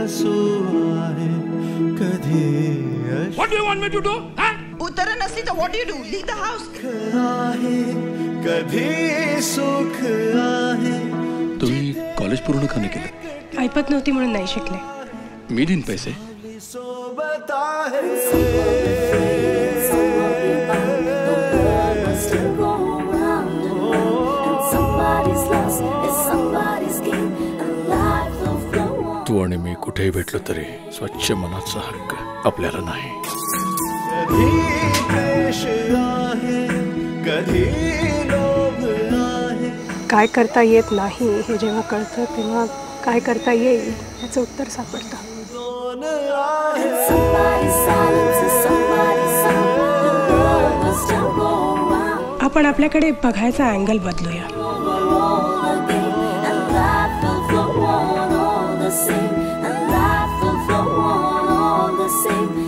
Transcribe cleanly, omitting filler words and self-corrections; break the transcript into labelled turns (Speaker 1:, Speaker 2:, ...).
Speaker 1: आहे कधी
Speaker 2: What do you want me to do? Huh?
Speaker 3: उत्तर नसली तर what do you do? Leave the house.
Speaker 1: आहे कधी सुख आहे.
Speaker 4: तुम्ही कॉलेज पूर्ण का नाही केलं?
Speaker 5: ऐपत नव्हती म्हणून नाही शिकले.
Speaker 4: मी देईन पैसे.
Speaker 1: सोबत आहे
Speaker 4: तू आणि मी कुठेही भेटलो तरी स्वच्छ मनाचा हक्क आपल्याला नाही.
Speaker 1: कधी द्वेष आहे कधी लोभ आहे.
Speaker 5: काय करता येत नाही हे जेव्हा कळतं तेव्हा काय करता येईल याचं उत्तर सापडतं.
Speaker 1: दोन आहे
Speaker 5: आपण आपल्याकडे बघायचा अँगल बदलूया.
Speaker 6: and life will go on all the same.